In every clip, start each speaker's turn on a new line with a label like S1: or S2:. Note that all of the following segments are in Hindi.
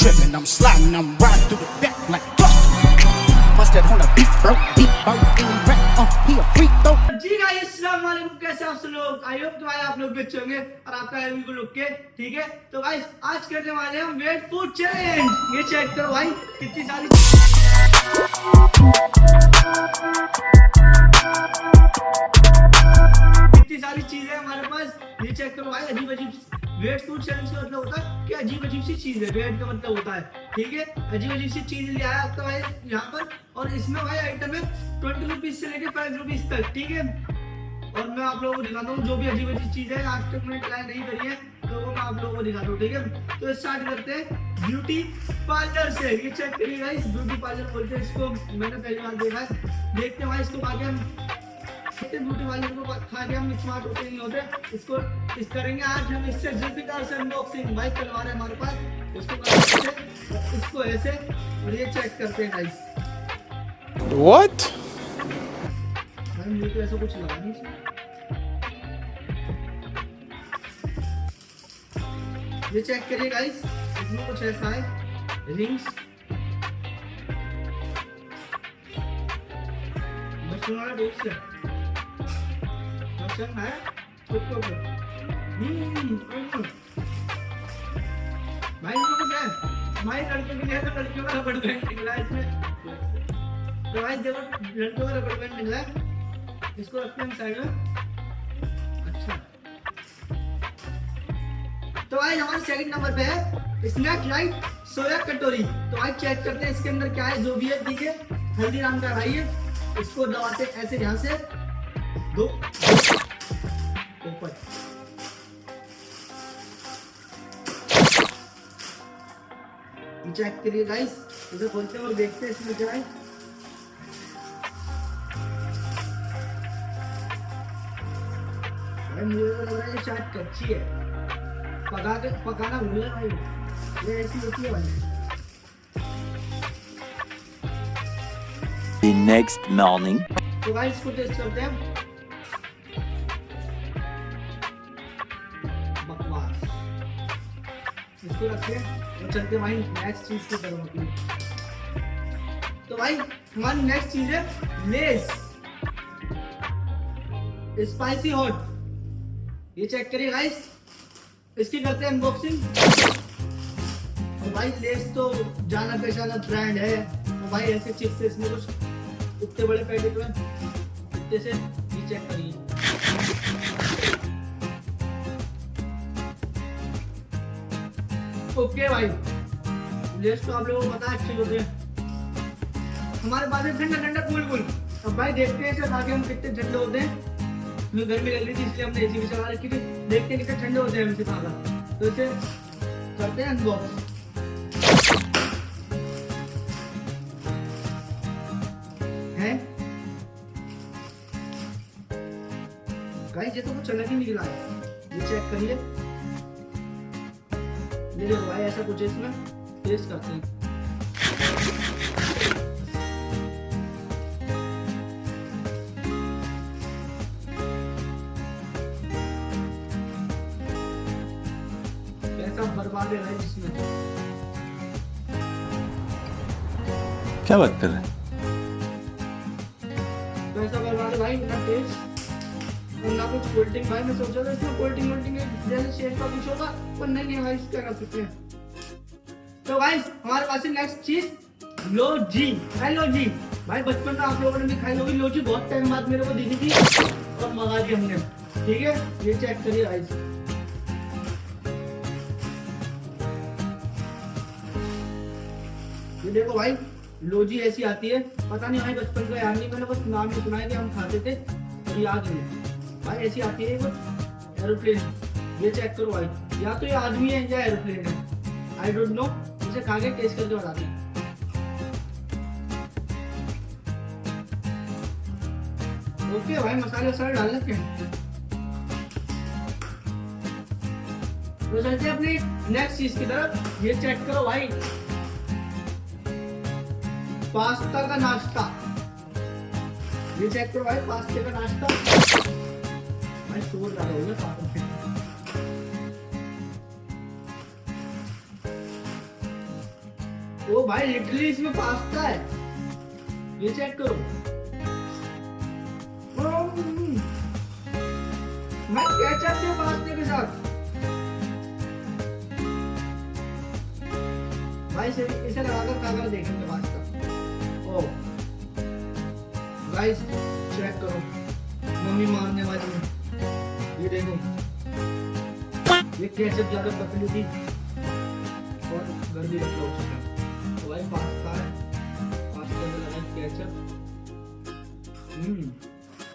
S1: Driven, I'm sliding, I'm riding through the back like fuck. Bust that on a beat, bro. Deep, bro. In rap, he a freak, though.
S2: जी गाइस अस्सलाम वालेकुम, कैसे आप सब लोग? आई होप कि भाई आप लोग भी अच्छे होंगे और आपका है बिल्कुल ओके, ठीक है। तो गाइस आज करने वाले हैं हम वेट फूड चैलेंज। ये चेक करो भाई कितनी सारी चीजें हमारे पास। ये चेक करो भाई, अजीब अजीब वेट फूड चैलेंज का मतलब होता है कि अजीब अजीब सी चीज है। वेट का मतलब होता है, ठीक है, अजीब अजीब सी चीज ले आया आपका भाई यहाँ पर। और इसमें भाई आइटम है 20 रुपीज से लेके 5 रुपीज तक, ठीक है। और मैं आप लोगों को दिखाता हूँ जो भी अजीब अजीब चीज है, आज तक मैंने ट्राई नहीं करी है तो वो मैं आप लोगों को दिखाता हूँ, ठीक है। तो स्टार्ट करते हैं ब्यूटी पार्लर से। ये चेक करिएगा, इस ब्यूटी पार्लर बोलते हैं इसको, मैंने पहली बार देखा है। देखते हैं भाई इसको खा के हम ब्यूटी पार्लर को खा के हम स्मार्ट होते नहीं होते। इसको इस करेंगे आज हम इससे जुल्फिकार से अनबॉक्सिंग। भाई तलवार है हमारे पास, इसको ऐसे और ये चेक करते हैं गाइस।
S3: What?
S2: भाई मुझे तो ऐसा कुछ लगा नहीं इसमें। ये चेक करिए गाइस, इसमें कुछ ऐसा है रिंग्स। बस वाला दोस्त है है उसको भाई इसको क्या है भाई, लड़कियों के लिए तो लड़कियों का रबड़ बैंड निकला है इसमें। तो भाई जब लड़कियों का रबड़ बैंड निकला है, इसको रखते हैं साइड में। अच्छा, तो भाई हमारे सेकंड नंबर पे है स्नैक लाइट सोया कटोरी। तो भाई चेक करते हैं इसके अंदर क्या है, जो भी है, ठीक है। हल्दीराम का भाई है, इसको दबाते ऐसे यहाँ से दो ऊपर। चेक करिए गाइस, इसे खोलते हैं और देखते हैं इसमें क्या है। भाई मुझे तो लग रहा है ये शायद कच्ची है, पकाना भूल गया भाई। ये ऐसी होती है भाई।
S3: The next morning.
S2: तो गाइस इसको टेस्ट करते हैं। बकवास, इसको रखते हैं और चलते हैं भाई नेक्स्ट चीज की तरफ। तो भाई हमारी नेक्स्ट चीज है लेस स्पाइसी हॉट। ये चेक करिए गाइस, इसकी करते हैं अनबॉक्सिंग। और भाई लेस तो जाना पहचाना ब्रांड है। तो भाई ऐसे चिप्स इसमें कुछ इतने बड़े पैकेट में इतने से ये चेक करिए। ओके भाई, लेस तो आप लोगों को पता है अच्छे होते हैं। हमारे पास है ठंडा ठंडा कूल कूल। अब भाई देखते हैं इसे खा के हम कितने ठंडे होते हैं। मुझे गर्मी लग रही थी इसलिए हमने एसी भी चला रखी थी। देखते हैं कितने ठंडे होते हैं हमसे खाकर। तो इसे करते हैं अनबॉक्स। है गाइस, ये तो कुछ अलग ही निकला है। ये चेक करिए, ये देखो भाई ऐसा कुछ है इसमें। टेस्ट करते हैं। कैसा बर्बाद है भाई इसमें।
S3: क्या बात कर रहे हैं?
S2: कैसा बर्बाद है भाई, ना टेस्ट और ना कुछ। कोल्ड ड्रिंक भाई मैं सोचा था इसमें कोल्ड ड्रिंक जैसे शेप का कुछ होगा, पर नहीं है भाई, इसका कर सकते हैं। तो गाइस हमारे पास है नेक्स्ट चीज लोजी। लोजी भाई बचपन में आप लोगों ने भी खाई होगी लोजी, बहुत टाइम बाद मेरे को दिखी थी और मंगा दी हमने, ठीक है। ये चेक करिए गाइस, ये देखो भाई लोजी ऐसी आती है। पता नहीं भाई बचपन का याद नहीं, मैंने बस नाम ही सुना है कि हम खाते थे और याद नहीं भाई। ऐसी आती है कुछ एरोप्लेन। ये चेक करो भाई, या तो ये आदमी है या एरोप्लेन है, आई डोंट नो। इसे खा के टेस्ट करके बताते हैं। ओके भाई, मसाले वसाले डाल लेते हैं। तो चलते हैं अपनी नेक्स्ट चीज की तरफ। ये चेक करो भाई, पास्ता का नाश्ता। ये चेक करो भाई, पास्ते का नाश्ता। भाई शोर ज्यादा हो गया पापा पे। ओ भाई लिटरली इसमें पास्ता है, ये चेक करो। मैं केचप के पास्ते के साथ भाई इसे लगाकर खाकर देखेंगे पास्ता। ओ गाइस चेक करो, मम्मी मारने वाली है, ये देखो ये केचप ज्यादा पतली थी और घर भी रखा हो चुका है। तो भाई पास्ता है, पास्ता में लगा केचप।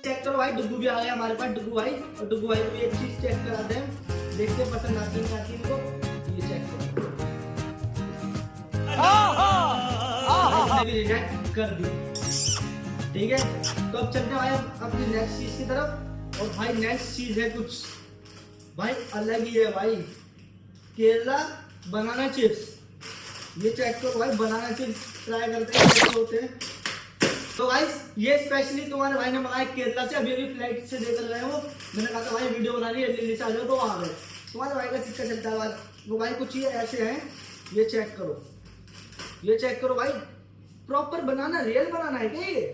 S2: चेक करो भाई, डुगू भी आ गया हमारे पास, डुगू भाई। और डुगू भाई को भी एक चीज चेक कराते हैं, देखते हैं पसंद आती है खाती इनको। ये चेक करो, मैंने भी रिजेक्ट कर दी। ठीक है, तो अब चलते हैं भाई अपनी नेक्स्ट चीज की तरफ। और भाई नेक्स्ट चीज है कुछ भाई अलग ही है भाई, केरला बनाना चिप्स। ये चेक करो भाई, बनाना चिप्स ट्राई करते हैं कैसे होते हैं। तो गाइस ये स्पेशली तुम्हारे भाई ने मंगाया केरला से, अभी अभी फ्लाइट से देकर गए हो। मैंने कहा था भाई वीडियो बना ली, दिल्ली से आ जाओ, तो आ गए। तुम्हारे भाई का सिक्का चलता है वो भाई, कुछ ये ऐसे हैं। ये चेक करो, ये चेक करो भाई, प्रॉपर बनाना, रियल बनाना है क्या ये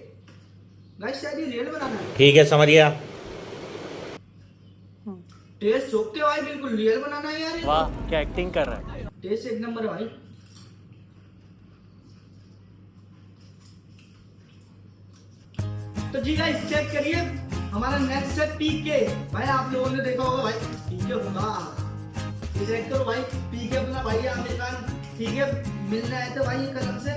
S2: गाइस? शायद ये रियल बनाना है।
S4: ठीक है, समझ गया।
S2: टेस्ट ओके भाई, बिल्कुल रियल बनाना है यार।
S5: वाह क्या एक्टिंग कर रहा है।
S2: टेस्ट एक नंबर है भाई। तो जी गाइस चेक करिए, हमारा नेक्स्ट है पीके। भाई आप लोगों ने देखा होगा भाई, पीके होगा। ये चेक करो भाई, पीके अपना भाई अमेरिकन, ठीक है, मिलने आए थे भाई कलम से।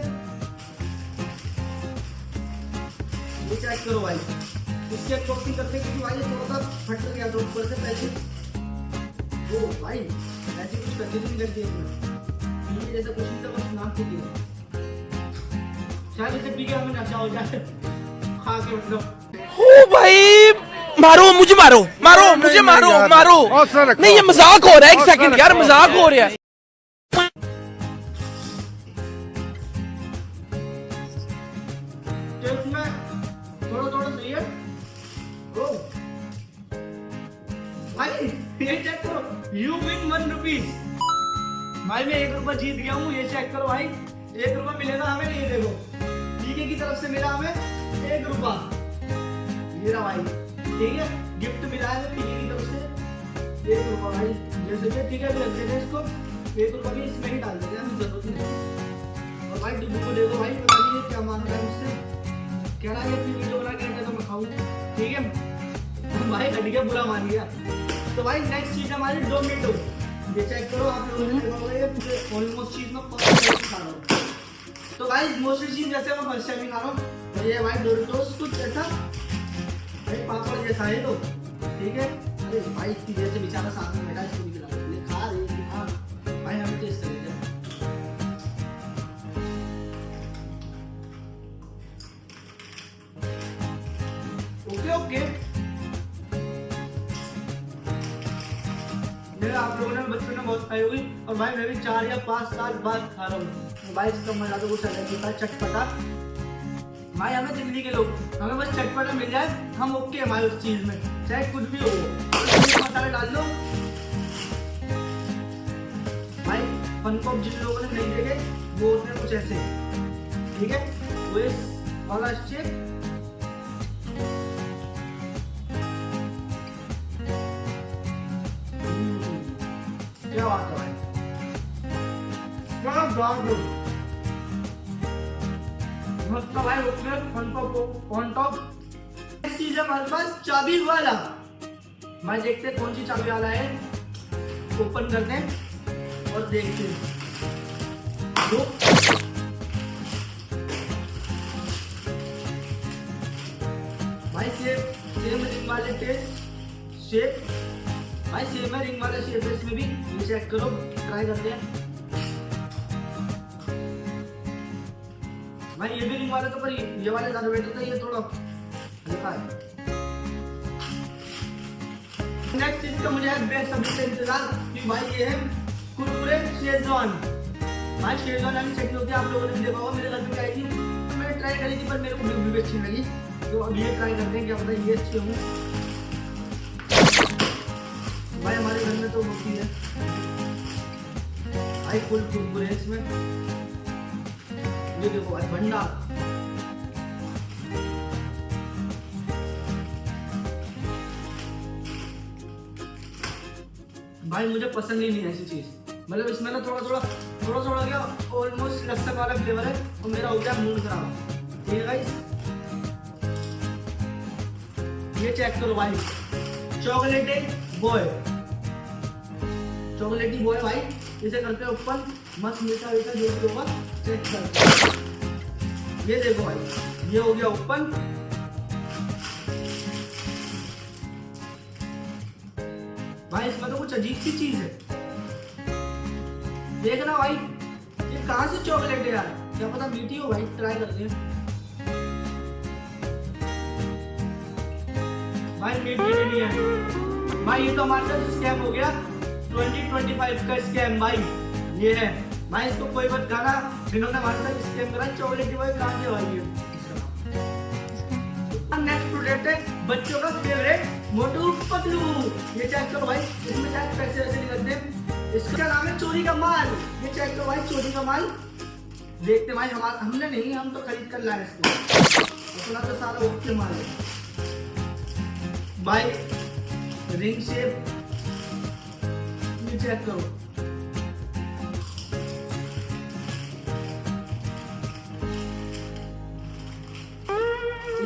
S2: ये चेक करो भाई, इसके कॉपी करते क्योंकि भाई ये थोड़ा सा फट गया था ऊपर से पहले। ओ भाई ऐसी कुछ कंडीशन कर दी इसने, ये जैसा कुछ नहीं था, बस नाम से दिया। शायद इसे पीके हमें नशा हो जाए खा के, मतलब।
S6: ओ भाई मारो मुझे, मारो मारो मुझे, मारो मारो। नहीं ये मजाक हो रहा है, एक सेकंड यार, मजाक हो रहा है।
S2: थोड़ा थोड़ा सही है। ओ भाई ये चेक करो, यू विन 1 रुपीज। भाई मैं 1 रुपया जीत गया हूँ। ये चेक करो भाई, 1 रुपया मिलेगा हमें। ये देखो पीके की तरफ से मिला हमें 1 रुपया, ये रहा भाई। ठीक है, गिफ्ट मिला है पीके की तरफ से 1 रुपया भाई। जैसे कि ठीक है, रख देते हैं इसको, 1 रुपया भी इसमें ही डाल देते हैं, हमें जरूरत नहीं। और भाई डुगू को देखो भाई, पता नहीं क्या मांग रहा है मुझसे, कह रहा है अपनी वीडियो बना के तो मैं खाऊं। ठीक है भाई, हट गया, बुरा मान गया। तो भाई नेक्स्ट चीज हमारी डोमिटो। ये चेक करो, आप लोगों ने देखा होगा, ये मुझे ऑलमोस्ट चीज में फर्स्ट टाइम खा रहा हूं। तो गाइस मोस्टली चीज जैसे मैं फर्स्ट टाइम खा रहा हूं, और ये भाई डोरिटोस कुछ ऐसा भाई पापड़ जैसा है। तो ठीक है, अरे भाई इतनी देर से बेचारा साथ में बैठा, इसको भी खिला ले, खा रे खा भाई, हमें टेस्ट कर लेते हैं। ओके मेरे आप लोगों ने बचपन में बहुत खाई होगी, और भाई मैं भी 4 या 5 साल बाद खा रहा हूँ। भाई इसका मजा तो कुछ अलग होता है, चटपटा। भाई हमें दिल्ली के लोग, हमें बस चटपटा मिल जाए, हम ओके है भाई उस चीज में, चाहे कुछ भी हो। मसाले डाल लो भाई। फन पॉप जिन लोगों ने नहीं देखे वो होते हैं कुछ ऐसे, ठीक है। वो इस वाला शेक क्या बात है भाई, क्या बात है मस्त भाई। ओके फन टॉप चीज है हमारे पास, चाबी वाला। भाई देखते हैं कौन सी चाबी वाला है, ओपन करते हैं और देखते हैं। भाई सेम रिंग वाले टेस्ट शेप, भाई सेम है रिंग वाला शेप है इसमें भी। ये चेक करो, ट्राई करते हैं। भाई ये भी रिंग वाला, तो पर ये वाले ज्यादा बेटर था, ये थोड़ा हल्का है। नेक्स्ट चीज का मुझे बेसब्री से इंतजार कि भाई ये है कुरकुरे शेजवान। भाई शेजवान वाली चटनी होती है, आप लोगों ने देखा होगा, मेरे घर में आई थी तो मैंने ट्राई करी थी, पर मेरे को बिल्कुल भी अच्छी लगी। तो अब ये ट्राई करते हैं, क्या पता ये अच्छी हो। भाई हमारे घर में तो होती है भाई फुल कुरकुरे इसमें। ये देखो भाई भंडार। भाई मुझे पसंद ही नहीं है ऐसी चीज, मतलब इसमें ना थोड़ा क्या ऑलमोस्ट लस्सन वाला फ्लेवर है और मेरा हो गया मूड खराब। ठीक है गाइस, ये चेक करो भाई, चॉकलेटी बॉय भाई, इसे करते ओपन, मस्त मीठा मीठा जो भी होगा चेक करते। ये देखो भाई, ये हो गया ओपन। भाई इसमें तो कुछ अजीब सी चीज है, देखना भाई ये कहां से चॉकलेट है यार, क्या पता मीठी हो भाई, ट्राई करते हैं। भाई मीठी नहीं है भाई, ये तो हमारे साथ स्कैम हो गया, 2025 का स्कैम भाई ये है भाई, इसको कोई मत खाना, इन्होंने हमारे साथ स्कैम करा। चॉकलेट भाई कहां से भाई ये। नेक्स्ट प्रोडक्ट है बच्चों का फेवरेट मोटू पतलू, ये चेक करो भाई, इसमें शायद पैसे वैसे निकलते हैं, इसका नाम है चोरी का माल। ये चेक करो भाई, चोरी का माल देखते भाई, हमने नहीं, हम तो खरीद कर लाए इसको, इतना तो सारा ओके माल है भाई। रिंग शेप, ये चेक करो,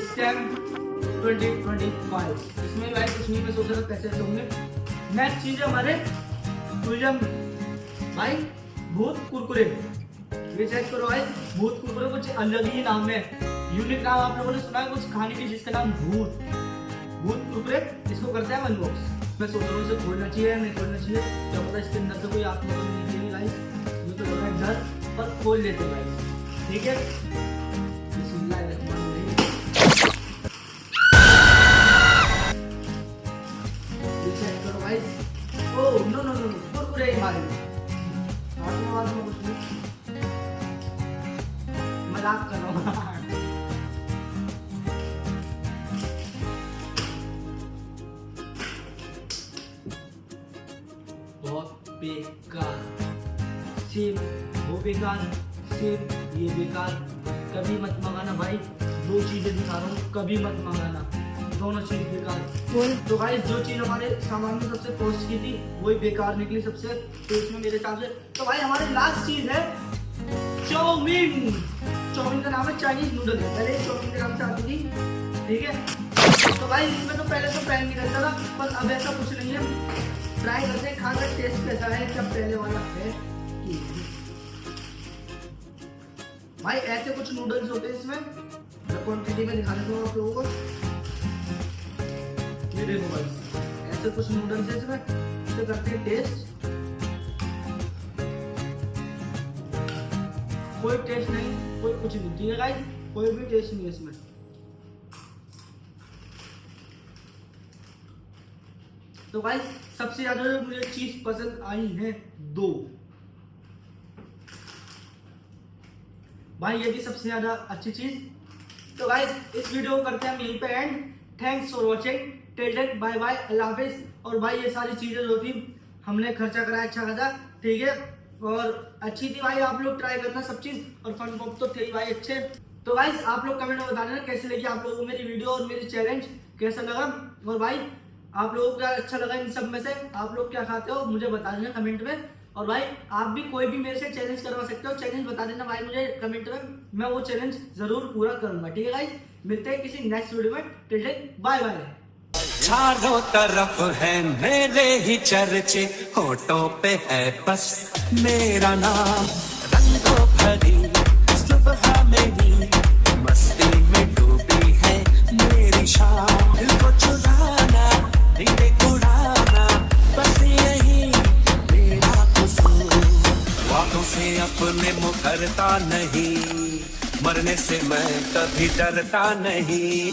S2: स्टैम्प 2025, इसमें भाई कुछ नहीं, मैं सोच रहा था पैसे होंगे। नेक्स्ट चीज है हमारे टूरिज्म भाई, भूत कुरकुरे, ये चेक करो भाई, भूत कुरकुरे कुछ अलग ही नाम है, यूनिक नाम आप लोगों ने सुना है, कुछ खाने की जिसका नाम भूत कुरकुरे। इसको करते हैं अनबॉक्स, मैं सोच रहा हूँ इसे खोलना चाहिए या नहीं खोलना चाहिए, क्या पता इसके अंदर से कोई आत्मा तो नहीं निकलेगी गाइस, मुझे तो लग रहा है डर, पर खोल लेते हैं गाइस। ठीक है, नो कुरकुरे हमारे मजाक कर रहा हूँ। बहुत बेकार, सेम वो बेकार, सेम ये बेकार, कभी मत मंगाना भाई, दो चीजें दिखा रहा हूँ, कभी मत मंगाना, दोनों चीज बेकार। तो भाई जो चीज हमारे सामान में सबसे कॉस्ट की थी वही बेकार निकली सबसे, तो इसमें मेरे हिसाब से। तो भाई हमारी लास्ट चीज है चाउमीन। चाउमीन का नाम है चाइनीज नूडल, पहले चाउमीन के नाम से आती थी। ठीक है, तो भाई इसमें तो पहले तो पैन निकलता था, पर अब ऐसा कुछ नहीं है। ट्राई करते हैं, खाने का टेस्ट कैसा है, क्या पहले वाला है कि भाई। ऐसे कुछ नूडल्स होते हैं इसमें, क्वांटिटी में दिखा देता हूँ आप लोगों को। ये देखो भाई, ऐसे कुछ नूडल्स है इसमें, इसे करते हैं टेस्ट। कोई टेस्ट नहीं, कोई कुछ नहीं, ठीक है गाइस, कोई भी टेस्ट नहीं है इसमें। तो गाइस सबसे ज्यादा मुझे चीज पसंद आई है दो भाई, ये भी सबसे ज्यादा अच्छी चीज। तो गाइस इस वीडियो को करते हैं हम यहीं पे end. Thanks for watching, till then bye bye, अल्लाह हाफिज। और भाई ये सारी चीजें जो थी हमने खर्चा कराया अच्छा खासा, ठीक है, और अच्छी थी भाई, आप लोग ट्राई करना सब चीज, और फन बॉक्स तो थे ही भाई अच्छे। तो गाइस आप लोग कमेंट में बता देना कैसे लगी आप लोगों को मेरी वीडियो और मेरी चैलेंज कैसा लगा, और भाई आप लोगों को क्या अच्छा लगा इन सब में से, आप लोग क्या खाते हो मुझे बता देना कमेंट में। और भाई आप भी कोई भी मेरे से चैलेंज करवा सकते हो, चैलेंज बता देना भाई मुझे कमेंट में, मैं वो चैलेंज जरूर पूरा करूंगा। ठीक है गाइस, मिलते हैं किसी नेक्स्ट वीडियो में, टिल देन बाय बाय।
S4: चारों तरफ है मेरे ही चर्चे, होठों पे है बस मेरा नाम, रंगों भरी सुबह मेरी मस्ती में डूबी है मेरी शाम, दिल को चुराना नींदे उड़ाना बस यही मेरा कसूर, वादों से अपने मुकरता नहीं, मरने से मैं कभी डरता नहीं।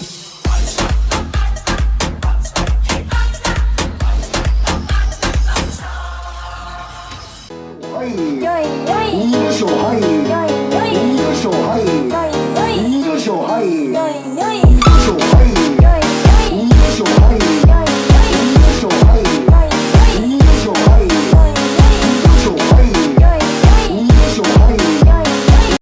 S5: yo, yo, yo,